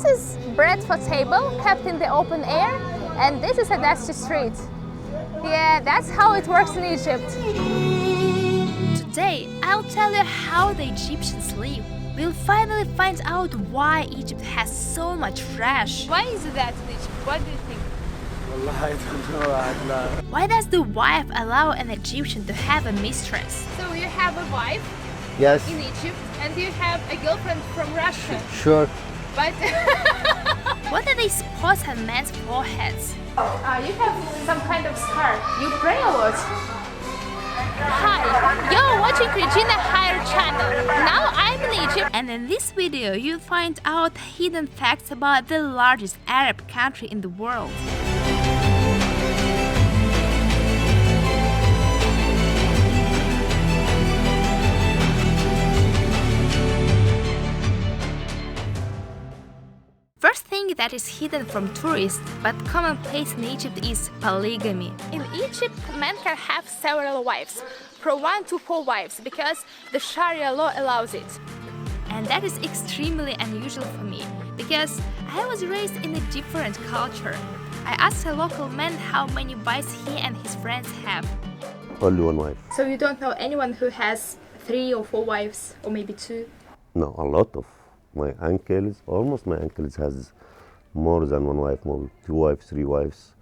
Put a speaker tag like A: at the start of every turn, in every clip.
A: this is bread for table, kept in the open air, and this is a dusty street. Yeah, that's how it works in Egypt. Today, I'll tell you how the Egyptians live. We'll finally find out why Egypt has so much trash. Why is that in Egypt? What do you think?
B: Wallah, I don't know.
A: Why does the wife allow an Egyptian to have a mistress? So you have a wife
B: Yes,
A: in Egypt and you have a girlfriend from Russia.
B: sure.
A: But what are these spots on men's foreheads? You have some kind of scar. You pray a lot. Hi, you're watching Regina Khair channel. Now I'm in Egypt, and in this video you'll find out hidden facts about the largest Arab country in the world. First thing that is hidden from tourists but commonplace in Egypt is polygamy. In Egypt, men can have several wives, from 1 to 4 wives, because the Sharia law allows it. And that is extremely unusual for me, because I was raised in a different culture. I asked a local man how many wives he and his friends have.
B: Only one wife.
A: So you don't know anyone who has 3 or 4 wives, or maybe 2?
B: No, a lot of my uncles, almost my uncles has more than one wife, more 2 wives, 3 wives.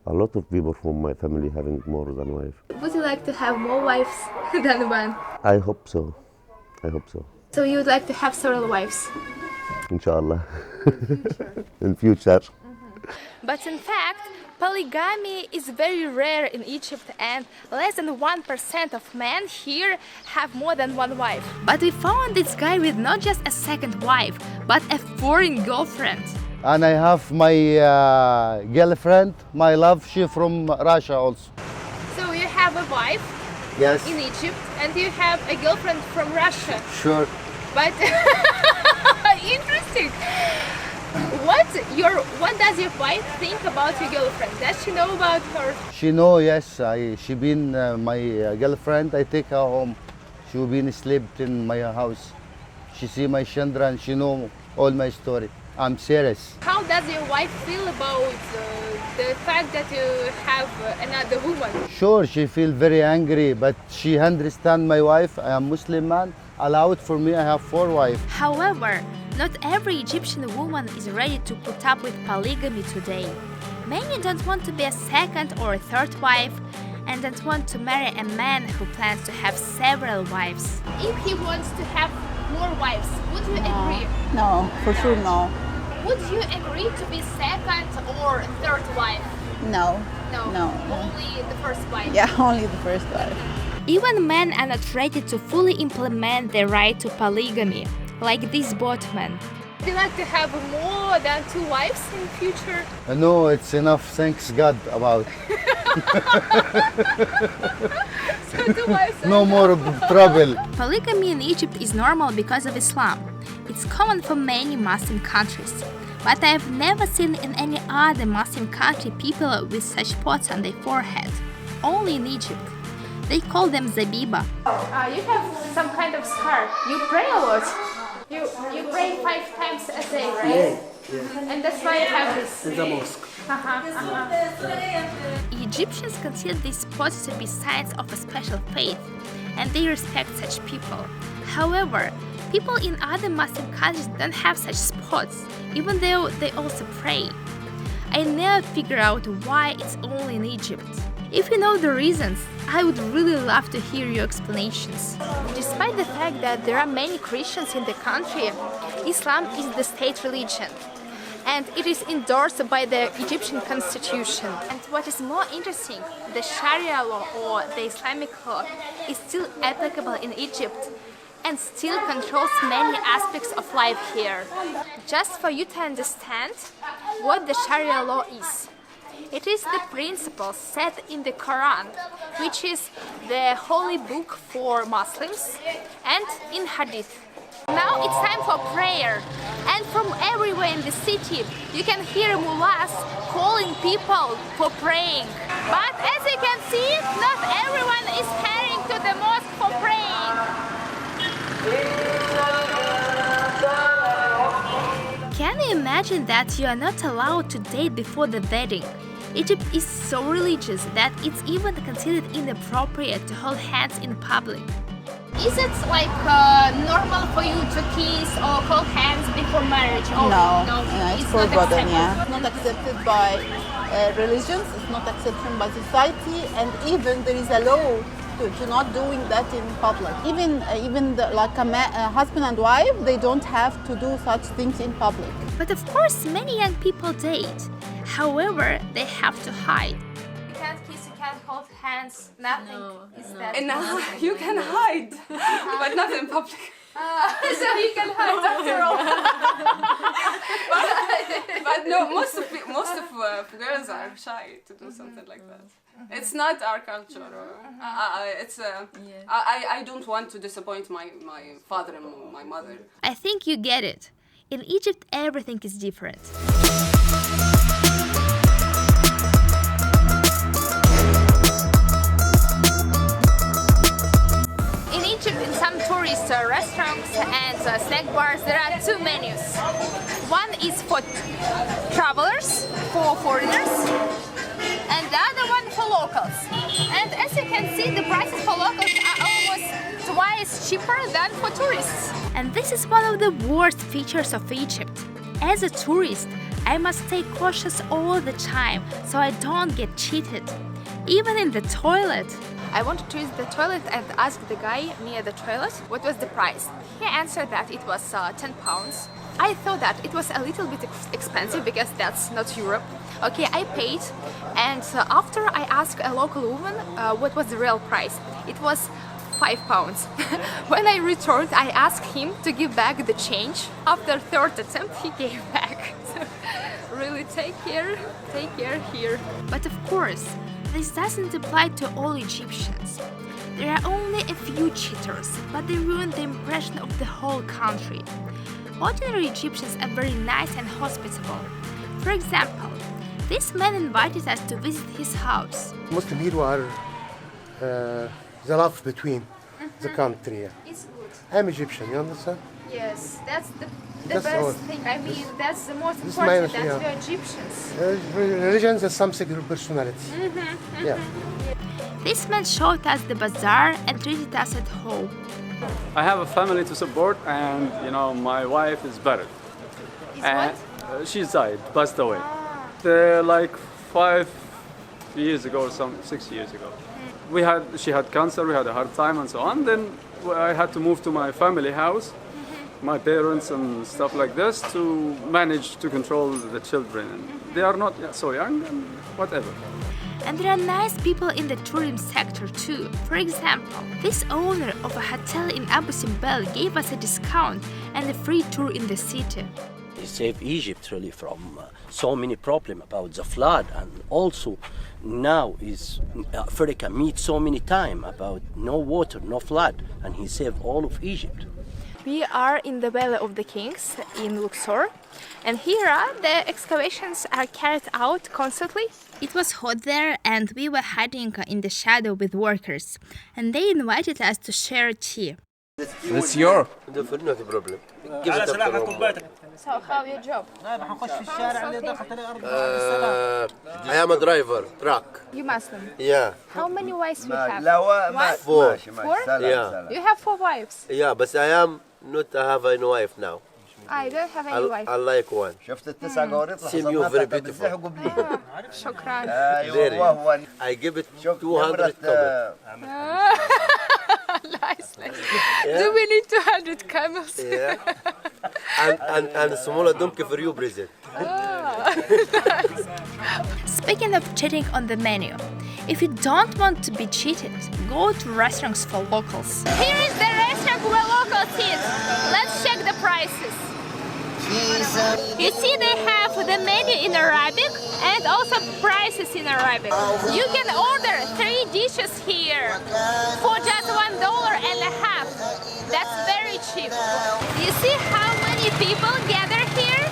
B: A lot of people from my family having more than one wife.
A: Would you like to have more wives than one?
B: I hope so. I hope so.
A: So you would like to have several wives?
B: Inshallah. In future.
A: But in fact, polygamy is very rare in Egypt, and less than 1% of men here have more than one wife. But we found this guy with not just a second wife, but a foreign girlfriend.
C: And I have my girlfriend, my love, she from Russia also.
A: So you have a wife
C: Yes,
A: in Egypt and you have a girlfriend from Russia.
C: sure.
A: But interesting. What does your wife think about your girlfriend? Does she know about her?
C: She know, yes, she been my girlfriend, I take her home. She been slept in my house. She see my children, she know all my story. I'm serious.
A: How does your wife feel about the fact that you have another woman?
C: Sure, she feel very angry, but she understand my wife. I am Muslim man. Allow it for me, I have 4 wives.
A: However, not every Egyptian woman is ready to put up with polygamy today. Many don't want to be a second or a third wife and don't want to marry a man who plans to have several wives. If he wants to have more wives, would you agree?
D: No, for sure no.
A: Would you agree to be second or third wife?
D: No.
A: No, only the first wife.
D: Yeah, only the first wife.
A: Even men are not ready to fully implement the right to polygamy, like this boatman. Would you like to have more than 2 wives in future?
C: No, it's enough, thanks God about.
A: So 2 wives.
C: No more trouble.
A: Polygamy in Egypt is normal because of Islam. It's common for many Muslim countries. But I've never seen in any other Muslim country people with such spots on their forehead. Only in Egypt. They call them zabiba. You have some kind of scar. You pray a lot. You pray 5 times a day, right? Yeah. And that's why you have this.
B: In the mosque.
A: Egyptians consider these spots to be signs of a special faith, and they respect such people. However, people in other Muslim countries don't have such spots, even though they also pray. I never figure out why it's only in Egypt. If you know the reasons, I would really love to hear your explanations. Despite the fact that there are many Christians in the country, Islam is the state religion, and it is endorsed by the Egyptian constitution. And what is more interesting, the Sharia law or the Islamic law is still applicable in Egypt and still controls many aspects of life here. Just for you to understand what the Sharia law is. It is the principles set in the Quran, which is the holy book for Muslims, and in Hadith. Now it's time for prayer, and from everywhere in the city you can hear mullahs calling people for praying. But as you can see, not everyone is heading to the mosque for praying. Can you imagine that you are not allowed to date before the wedding? Egypt is so religious that it's even considered inappropriate to hold hands in public. Is it like normal for you to kiss or hold hands before marriage? Or
D: No, it's
A: not
D: forbidden,
A: accepted.
D: yeah. It's not accepted by religions, it's not accepted by society, and even there is a law to not doing that in public. Even a husband and wife, they don't have to do such things in public.
A: But of course, many young people date. However, they have to hide. You can't kiss, you can't hold hands, nothing.
E: And you can hide, but not in public.
A: So you can hide after all.
E: But no, most of girls are shy to do something like that. It's not our culture. I don't want to disappoint my father and my mother.
A: I think you get it. In Egypt, everything is different. In Egypt, in some tourist restaurants and snack bars, there are two menus. One is for travelers, for foreigners, and the other one for locals. And as you can see, the prices for locals are almost twice cheaper than for tourists. And this is one of the worst features of Egypt. As a tourist, I must stay cautious all the time so I don't get cheated. Even in the toilet. I wanted to use the toilet and asked the guy near the toilet what was the price. He answered that it was 10 pounds. I thought that it was a little bit expensive because that's not Europe. Okay, I paid, and after I asked a local woman what was the real price. It was 5 pounds. When I returned, I asked him to give back the change. After third attempt, he gave back. So, really, take care here. But of course, this doesn't apply to all Egyptians. There are only a few cheaters, but they ruin the impression of the whole country. Ordinary Egyptians are very nice and hospitable. For example, this man invited us to visit his house.
F: Muslim here are the love between the country.
A: It's good.
F: I'm Egyptian, you understand?
A: Yes, that's the
F: That's
A: best
F: all.
A: thing. I mean, that's the most
F: This
A: important,
F: minus,
A: that
F: yeah.
A: we're Egyptians.
F: Religion is something your personality. Yeah.
A: This man showed us the bazaar and treated us at home.
G: I have a family to support, and my wife is better. And she's died, passed away. Like 5 years ago, or 6 years ago. She had cancer, we had a hard time and so on. Then I had to move to my family house, my parents and stuff like this, to manage to control the children. They are not so young and whatever.
A: And there are nice people in the tourism sector too. For example, this owner of a hotel in Abu Simbel gave us a discount and a free tour in the city.
H: He saved Egypt really from so many problems about the flood, and also now is Africa meets so many times about no water, no flood, and he saved all of Egypt.
A: We are in the Valley of the Kings in Luxor, and here the excavations are carried out constantly. It was hot there, and we were hiding in the shadow with workers, and they invited us to share tea.
I: It's your.
H: No problem. Give it up.
A: So, how your job?
H: I am a driver, truck.
A: You Muslim.
H: Yeah.
A: How many wives you have? One?
H: 4.
A: 4?
H: Yeah.
A: You have 4 wives.
H: Yeah, but I am not have a wife now.
A: I don't have any wife.
H: I like one.
C: شفت التسع قواريط
H: Seem you very beautiful.
A: شكرا.
H: Very. I give it 200
A: Nice. Do we need 200 camels?
H: Yeah. and a smaller donkey for you, present.
A: Speaking of cheating on the menu, if you don't want to be cheated, go to restaurants for locals. Here is the restaurant where locals eat. Let's check the prices. You see, they have the menu in Arabic and also prices in Arabic. You can order 3 dishes here for just $1.50. That's very cheap. You see how many people gather here?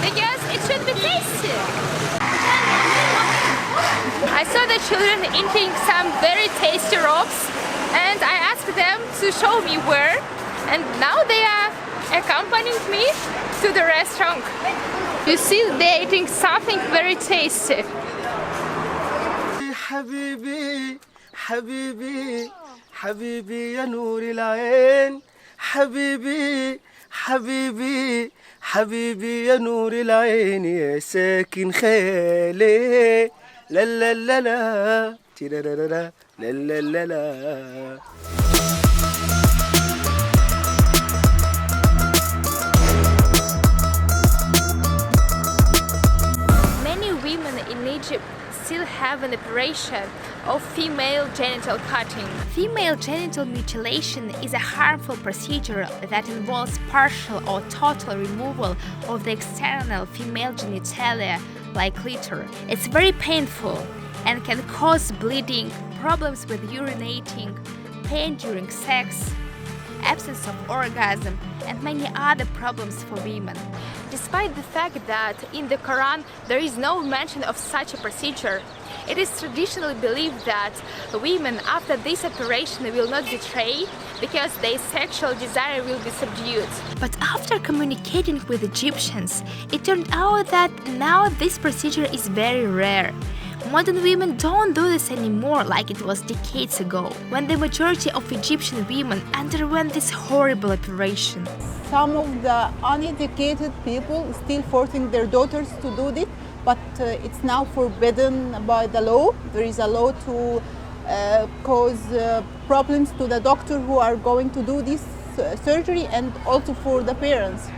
A: Because it should be tasty. I saw the children eating some very tasty ropes, and I asked them to show me where, and now they are accompanying me to the restaurant. You see, they're eating something very tasty.
I: حبيبي حبيبي حبيبي يا نور العين حبيبي حبيبي حبيبي يا نور العين يا ساكن خيالي لا لا لا لا تيرارارا لا لا لا لا.
A: Many women in Egypt still have an operation of female genital cutting. Female genital mutilation is a harmful procedure that involves partial or total removal of the external female genitalia like clitoris. It's very painful and can cause bleeding, problems with urinating, pain during sex, absence of orgasm, and many other problems for women. Despite the fact that in the Quran there is no mention of such a procedure, it is traditionally believed that women after this operation will not betray because their sexual desire will be subdued. But after communicating with Egyptians, it turned out that now this procedure is very rare. Modern women don't do this anymore like it was decades ago, when the majority of Egyptian women underwent this horrible operation.
D: Some of the uneducated people still forcing their daughters to do this, but it's now forbidden by the law. There is a law to cause problems to the doctor who are going to do this surgery and also for the parents.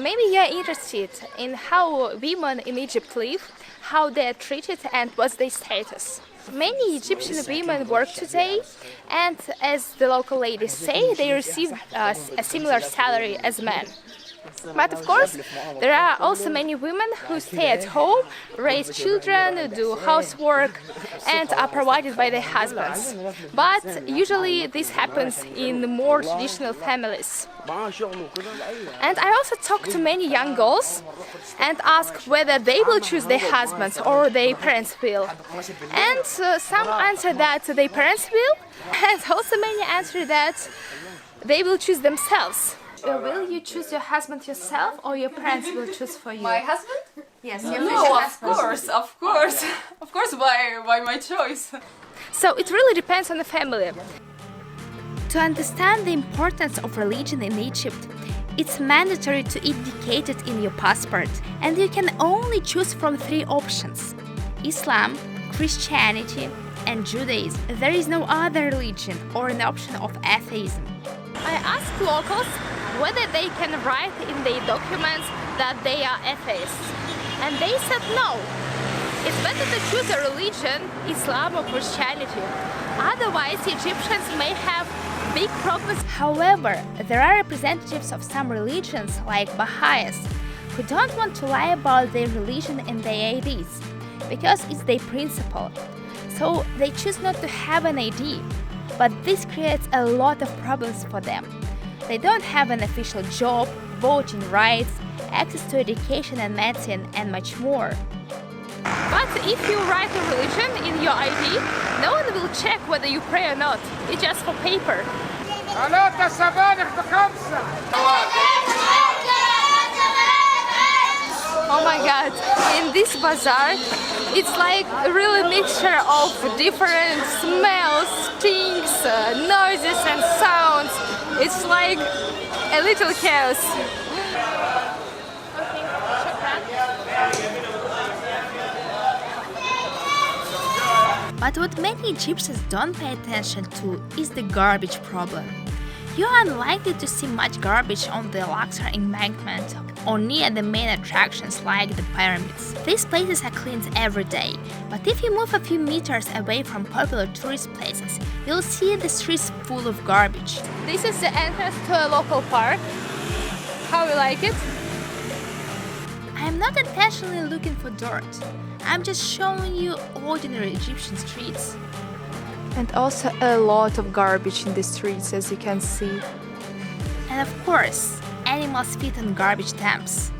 A: Maybe you're interested in how women in Egypt live, how they are treated and what's their status. Many Egyptian women work today, and as the local ladies say, they receive a similar salary as men. But of course, there are also many women who stay at home, raise children, do housework, and are provided by their husbands. But usually this happens in more traditional families. And I also talk to many young girls and ask whether they will choose their husbands or their parents will. And some answer that their parents will, and also many answer that they will choose themselves. Will you choose your husband yourself, or your parents will choose for you?
E: My husband?
A: Yes, your
E: No,
A: future
E: of
A: husband.
E: course, of course, by my choice.
A: So it really depends on the family. To understand the importance of religion in Egypt, it's mandatory to indicate it in your passport, and you can only choose from 3 options: Islam, Christianity, and Judaism. There is no other religion or an option of atheism. I asked locals whether they can write in their documents that they are atheists, and they said no. It's better to choose a religion, Islam or Christianity. Otherwise, Egyptians may have big problems. However, there are representatives of some religions, like Baha'is, who don't want to lie about their religion in their IDs, because it's their principle. So they choose not to have an ID. But this creates a lot of problems for them. They don't have an official job, voting rights, access to education and medicine, and much more. But if you write a religion in your ID, no one will check whether you pray or not. It's just for paper. Oh my god, in this bazaar, it's like a really mixture of different smells, stinks, noises and sounds. It's like a little chaos. But what many Egyptians don't pay attention to is the garbage problem. You are unlikely to see much garbage on the Al-Aqsa embankment or near the main attractions like the pyramids. These places are cleaned every day, but if you move a few meters away from popular tourist places, you'll see the streets full of garbage. This is the entrance to a local park. How you like it? I'm not intentionally looking for dirt. I'm just showing you ordinary Egyptian streets.
J: And also a lot of garbage in the streets, as you can see.
A: And of course, animals feed on garbage dumps.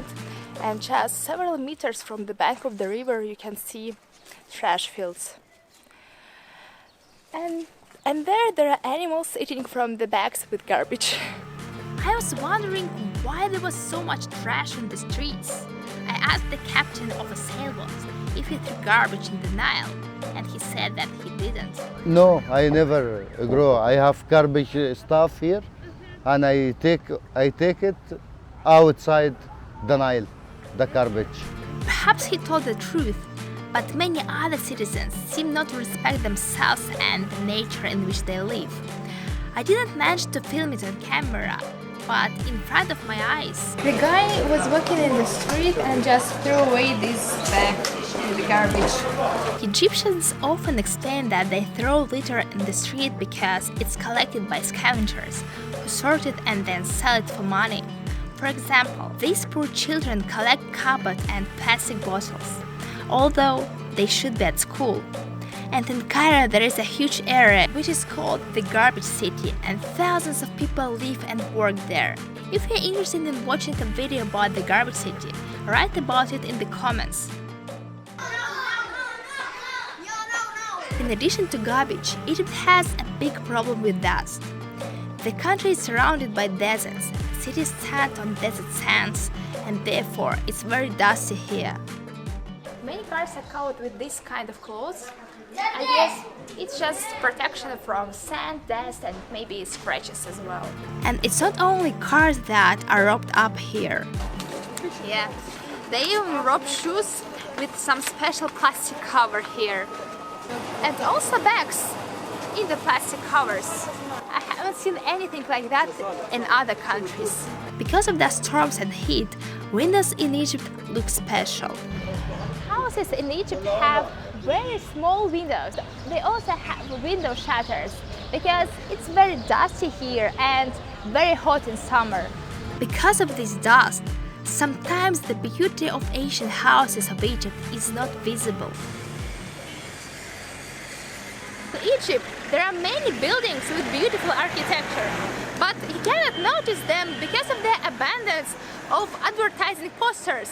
J: And just several meters from the bank of the river you can see trash fields. And there are animals eating from the bags with garbage.
A: I was wondering why there was so much trash on the streets. I asked the captain of a sailboat if he threw garbage in the Nile, and he said that he didn't.
C: No, I never grow. I have garbage stuff here, and I take it outside the Nile, the garbage.
A: Perhaps he told the truth, but many other citizens seem not to respect themselves and the nature in which they live. I didn't manage to film it on camera, but in front of my eyes.
J: The guy was walking in the street and just threw away this bag in the garbage.
A: Egyptians often explain that they throw litter in the street because it's collected by scavengers who sort it and then sell it for money. For example, these poor children collect cardboard and plastic bottles, although they should be at school. And in Khair there is a huge area which is called the Garbage City, and thousands of people live and work there. If you're interested in watching a video about the Garbage City, write about it in the comments. In addition to garbage, Egypt has a big problem with dust. The country is surrounded by deserts. Cities stand on desert sands, and therefore it's very dusty here.
J: Many cars are covered with this kind of clothes. I guess it's just protection from sand, dust, and maybe scratches as well.
A: And it's not only cars that are roped up here.
J: Yeah, they even rope shoes with some special plastic cover here. And also bags in the plastic covers. I haven't seen anything like that in other countries.
A: Because of the storms and heat, windows in Egypt look special.
J: Houses in Egypt have very small windows. They also have window shutters because it's very dusty here and very hot in summer.
A: Because of this dust, sometimes the beauty of ancient houses of Egypt is not visible.
J: In Egypt, there are many buildings with beautiful architecture, but you cannot notice them because of the abundance of advertising posters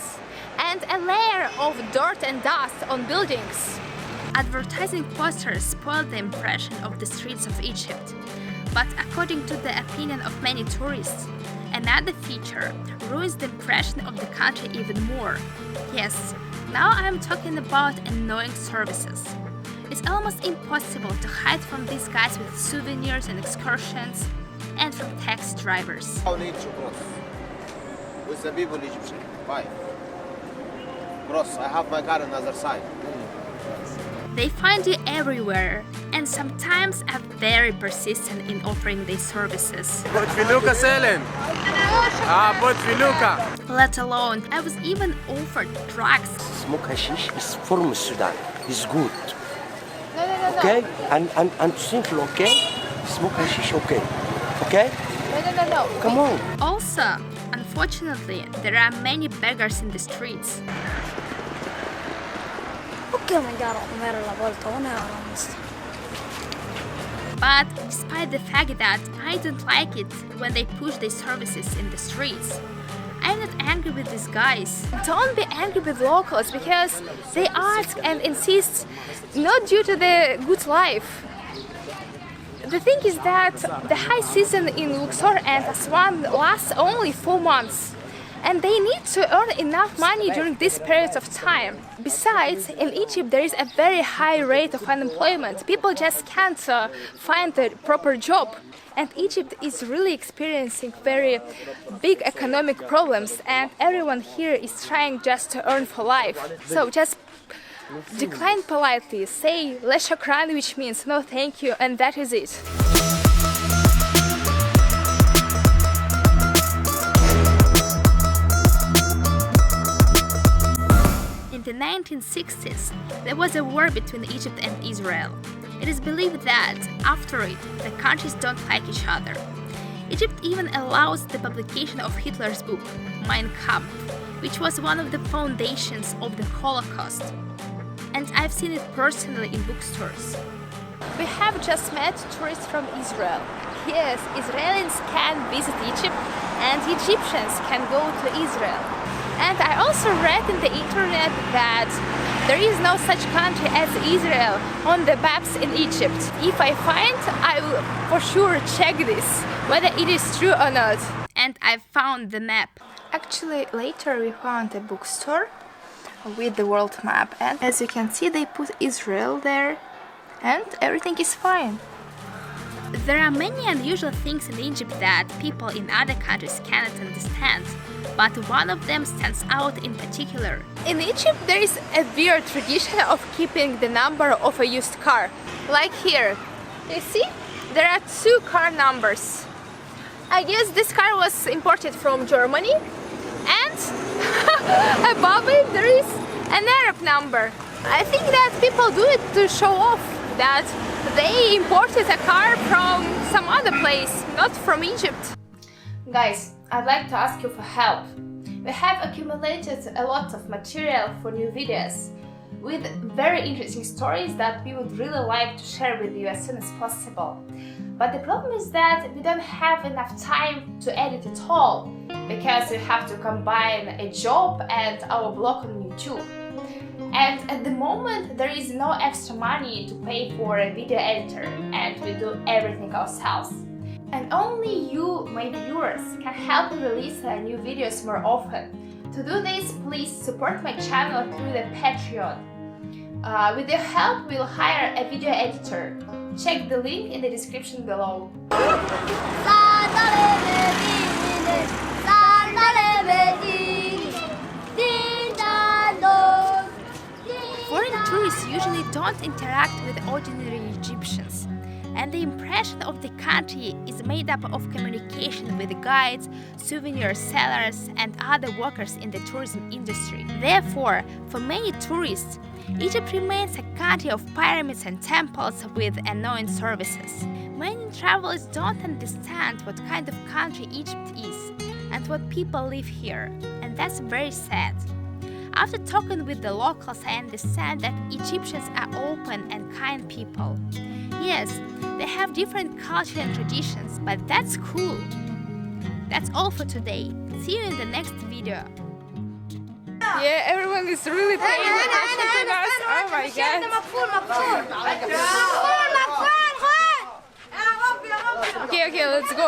J: and a layer of dirt and dust on buildings.
A: Advertising posters spoil the impression of the streets of Egypt, but according to the opinion of many tourists, another feature ruins the impression of the country even more. Yes, now I'm talking about annoying services. It's almost impossible to hide from these guys with souvenirs and excursions, and from taxi drivers.
K: How need to cross with the people Egyptian. Bye. Cross. I have my car on the other side.
A: They find you everywhere, and sometimes are very persistent in offering these services. Let alone, I was even offered drugs.
H: Smoke hashish is from Sudan. It's good.
J: No.
H: Okay? And simple, okay? Smoke hashish, okay? Okay?
J: No.
H: Come on.
A: Also, unfortunately, there are many beggars in the streets. But despite the fact that I don't like it when they push these services in the streets, I'm not angry with these guys.
J: Don't be angry with locals because they ask and insist not due to the good life. The thing is that the high season in Luxor and Aswan lasts only 4 months, and they need to earn enough money during this period of time. Besides, in Egypt there is a very high rate of unemployment. People just can't find a proper job. And Egypt is really experiencing very big economic problems, and everyone here is trying just to earn for life. So just decline politely, say le shukran, which means no thank you, and that is it.
A: In the 1960s, there was a war between Egypt and Israel. It is believed that, after it, the countries don't like each other. Egypt even allows the publication of Hitler's book, Mein Kampf, which was one of the foundations of the Holocaust. And I've seen it personally in bookstores.
J: We have just met tourists from Israel. Yes, Israelis can visit Egypt and Egyptians can go to Israel. And I also read in the internet that there is no such country as Israel on the maps in Egypt. If I find, I will for sure check this, whether it is true or not.
A: and I found the map.
J: Actually, later we found a bookstore with the world map, and as you can see, they put Israel there, and everything is fine.
A: There are many unusual things in Egypt that people in other countries cannot understand, but one of them stands out in particular.
J: In Egypt, there is a weird tradition of keeping the number of a used car. Like here, you see, there are 2 car numbers. I guess this car was imported from Germany, and above it there is an Arab number. I think that people do it to show off that they imported a car from some other place, not from Egypt.
A: Guys, I'd like to ask you for help. We have accumulated a lot of material for new videos with very interesting stories that we would really like to share with you as soon as possible. But the problem is that we don't have enough time to edit it all, because we have to combine a job and our blog on YouTube. And at the moment there is no extra money to pay for a video editor, and we do everything ourselves. And only you, my viewers, can help me release new videos more often. To do this, please support my channel through the Patreon. With your help, we'll hire a video editor. Check the link in the description below. Foreign tourists usually don't interact with ordinary Egyptians, and the impression of the country is made up of communication with guides, souvenir sellers, and other workers in the tourism industry. Therefore, for many tourists, Egypt remains a country of pyramids and temples with annoying services. Many travelers don't understand what kind of country Egypt is and what people live here, and that's very sad. After talking with the locals, I understand that Egyptians are open and kind people. Yes, they have different culture and traditions, but that's cool. That's all for today. See you in the next video.
J: Yeah, everyone is really paying attention to us. Oh my god. Okay, let's go.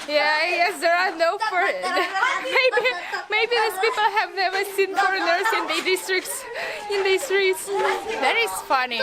J: Yeah, yes, there are no foreigners. Maybe these people have never seen foreigners in the streets. That is funny.